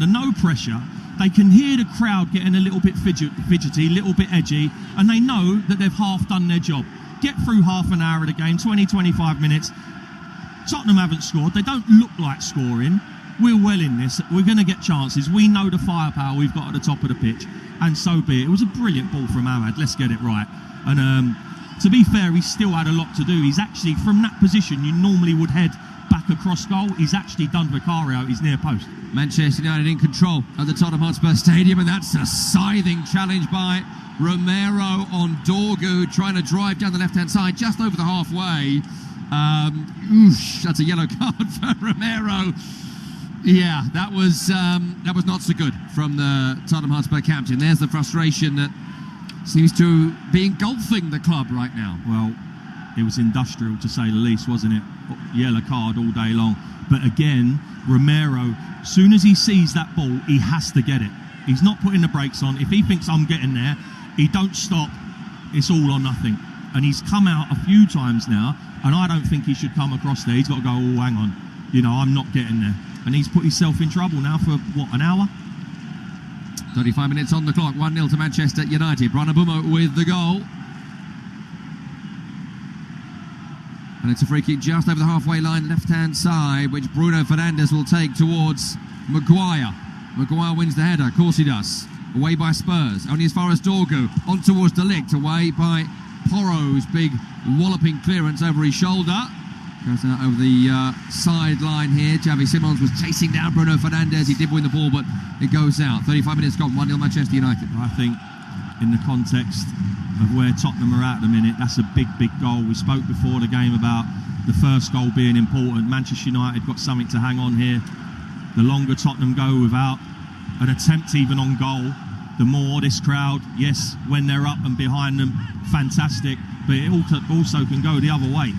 The no pressure, they can hear the crowd getting a little bit fidgety, a little bit edgy, and they know that they've half done their job. Get through half an hour of the game, 20-25 minutes. Tottenham haven't scored. They don't look like scoring. We're well in this. We're going to get chances. We know the firepower we've got at the top of the pitch, and so be it. It was a brilliant ball from Ahmad. Let's get it right. And to be fair, he still had a lot to do. He's actually, from that position, you normally would head back across goal. He's actually done Vicario out his near post. Manchester United in control of the Tottenham Hotspur Stadium, and that's a scything challenge by Romero on Dorgu, trying to drive down the left-hand side, just over the halfway. That's a yellow card for Romero. Yeah, that was not so good from the Tottenham Hotspur captain. There's the frustration that seems to be engulfing the club right now. Well, it was industrial, to say the least, wasn't it? Yellow card all day long. But again, Romero, soon as he sees that ball, he has to get it. He's not putting the brakes on. If he thinks I'm getting there, he don't stop. It's all or nothing. And he's come out a few times now, and I don't think he should come across there. He's got to go, oh, hang on. You know, I'm not getting there. And he's put himself in trouble now for, what, an hour? 35 minutes on the clock, 1-0 to Manchester United. Branabumo with the goal. And it's a free kick just over the halfway line, left-hand side, which Bruno Fernandes will take towards Maguire. Maguire wins the header, of course he does. Away by Spurs, only as far as Dorgu. On towards De Ligt, away by Porro's big walloping clearance over his shoulder. Goes out over the sideline here. Xavi Simons was chasing down Bruno Fernandes. He did win the ball, but it goes out. 35 minutes gone, 1-0 Manchester United. I think in the context of where Tottenham are at the minute, that's a big, big goal. We spoke before the game about the first goal being important. Manchester United got something to hang on here. The longer Tottenham go without an attempt even on goal, the more this crowd, yes, when they're up and behind them, fantastic, but it also can go the other way.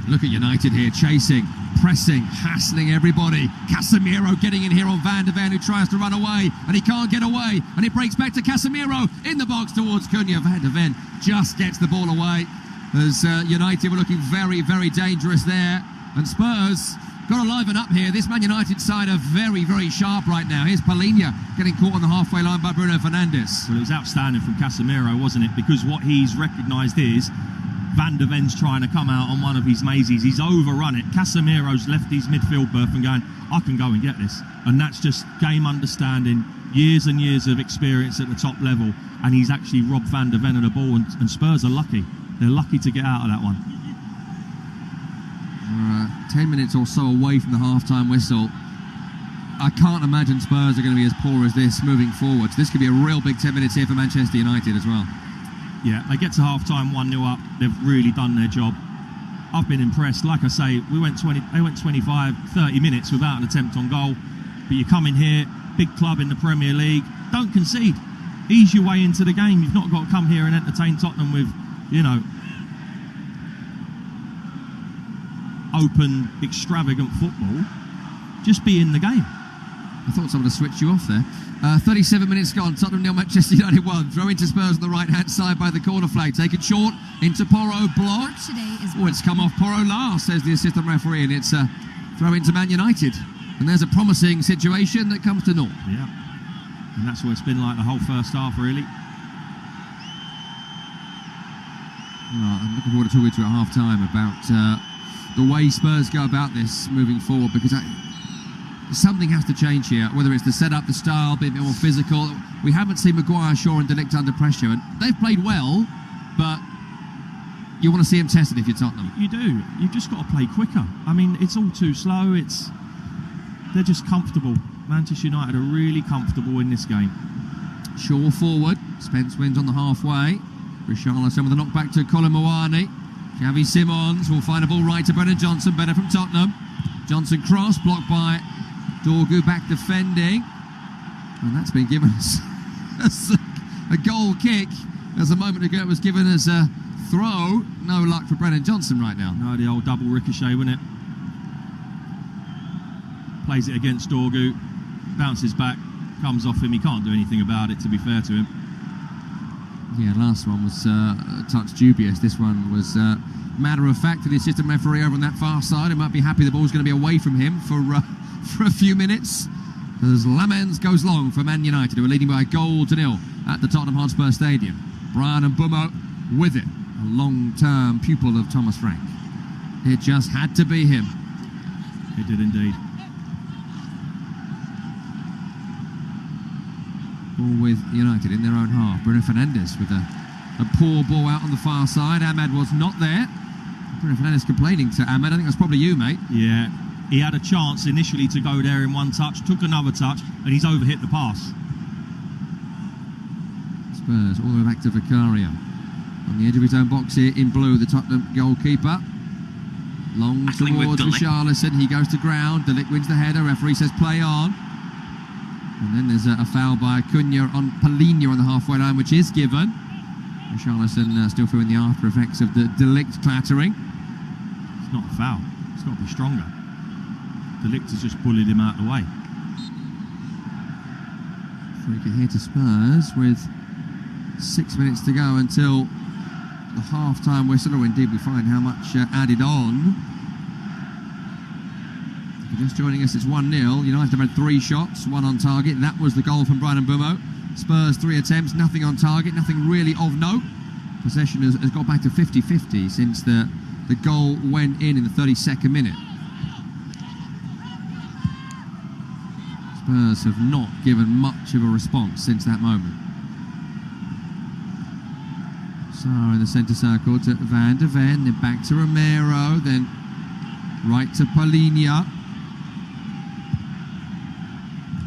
Look at United here, chasing, pressing, hassling everybody. Casemiro getting in here on Van de Ven, who tries to run away, and he can't get away, and it breaks back to Casemiro in the box towards Cunha. Van de Ven just gets the ball away, as United were looking very, very dangerous there, and Spurs got to liven up here. This Man United side are very, very sharp right now. Here's Palhinha getting caught on the halfway line by Bruno Fernandes. Well, it was outstanding from Casemiro, wasn't it? Because what he's recognised is Van de Ven's trying to come out on one of his mazes. He's overrun it. Casemiro's left his midfield berth and going, I can go and get this. And that's just game understanding, years and years of experience at the top level. And he's actually robbed Van de Ven of the ball, and Spurs are lucky. They're lucky to get out of that one. 10 minutes or so away from the half-time whistle. I can't imagine Spurs are going to be as poor as this moving forward. This could be a real big 10 minutes here for Manchester United as well. Yeah, they get to half-time 1-0 up. They've really done their job. I've been impressed. Like I say, they went 25, 30 minutes without an attempt on goal. But you come in here, big club in the Premier League, don't concede. Ease your way into the game. You've not got to come here and entertain Tottenham with, you know, open, extravagant football. Just be in the game. I thought someone had switched you off there. 37 minutes gone, Tottenham 0, Manchester United 1. Throw into Spurs on the right-hand side by the corner flag. Taken short into Porro, blocked. Oh, it's come off Porro last, says the assistant referee, and it's a throw into Man United. And there's a promising situation that comes to naught. Yeah, and that's what it's been like the whole first half, really. I'm looking forward to talking to you at half-time about the way Spurs go about this moving forward, because something has to change here, whether it's the setup, the style, being a bit more physical. We haven't seen Maguire, Shaw and De Ligt under pressure, and they've played well, but you want to see them tested if you're Tottenham. You do. You've just got to play quicker. I mean, it's all too slow. They're just comfortable. Manchester United are really comfortable in this game. Shaw forward, Spence wins on the halfway. Richarlison with a knockback to Colin Mawani. Xavi Simons will find a ball right to Brennan Johnson, better from Tottenham. Johnson cross, blocked by Dorgu, back defending, and that's been given as a goal kick. As a moment ago it was given as a throw. No luck for Brennan Johnson right now. No, the old double ricochet, wasn't it? Plays it against Dorgu, bounces back, comes off him. He can't do anything about it, to be fair to him. Yeah, last one was a touch dubious. This one was matter of fact to the assistant referee over on that far side. He might be happy the ball's going to be away from him for a few minutes. as Lamens goes long for Man United, who are leading by a goal to nil at the Tottenham Hotspur Stadium. Brian Mbeumo with it, a long-term pupil of Thomas Frank. It just had to be him. It did indeed. Ball with United in their own half. Bruno Fernandes with a poor ball out on the far side. Ahmed was not there. Bruno Fernandes complaining to Ahmed. I think that's probably you, mate. Yeah, he had a chance initially to go there in one touch, took another touch, and he's overhit the pass. Spurs all the way back to Vicario. On the edge of his own box here in blue, the Tottenham goalkeeper. Long towards Richarlison. He goes to ground. De Ligt wins the header. Referee says play on. And then there's a foul by Cunha on Palhinha on the halfway line, which is given. Richarlison still feeling the after effects of the De Ligt clattering. It's not a foul. It's got to be stronger. De Ligt has just bullied him out of the way. Free kick here to Spurs with 6 minutes to go until the half-time whistle, or indeed we find how much added on. If you're just joining us, it's 1-0. United have had 3 shots, 1 on target. That was the goal from Brian Mbeumo. Spurs 3 attempts, nothing on target, nothing really of note. Possession has got back to 50-50 since the goal went in the 32nd minute. Spurs have not given much of a response since that moment. Sarr in the centre circle to Van de Ven, then back to Romero, then right to Palhinha.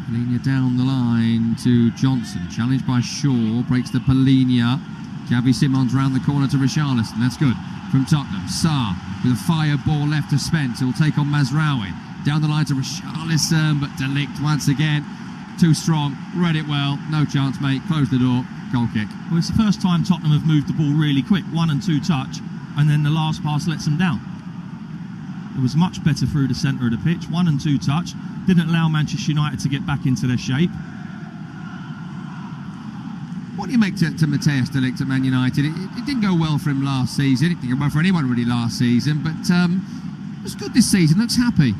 Palhinha down the line to Johnson, challenged by Shaw, breaks to Palhinha. Xavi Simons round the corner to Richarlison, that's good from Tottenham. Sarr with a fire ball left to Spence, he'll take on Mazraoui. Down the line to Richarlison, but De Ligt once again, too strong, read it well, no chance mate, close the door, goal kick. Well, it's the first time Tottenham have moved the ball really quick, 1 and 2 touch, and then the last pass lets them down. It was much better through the centre of the pitch, 1 and 2 touch, didn't allow Manchester United to get back into their shape. What do you make to Matthijs de Ligt at Man United? It didn't go well for him last season, it didn't go well for anyone really last season, but it was good this season, looks happy.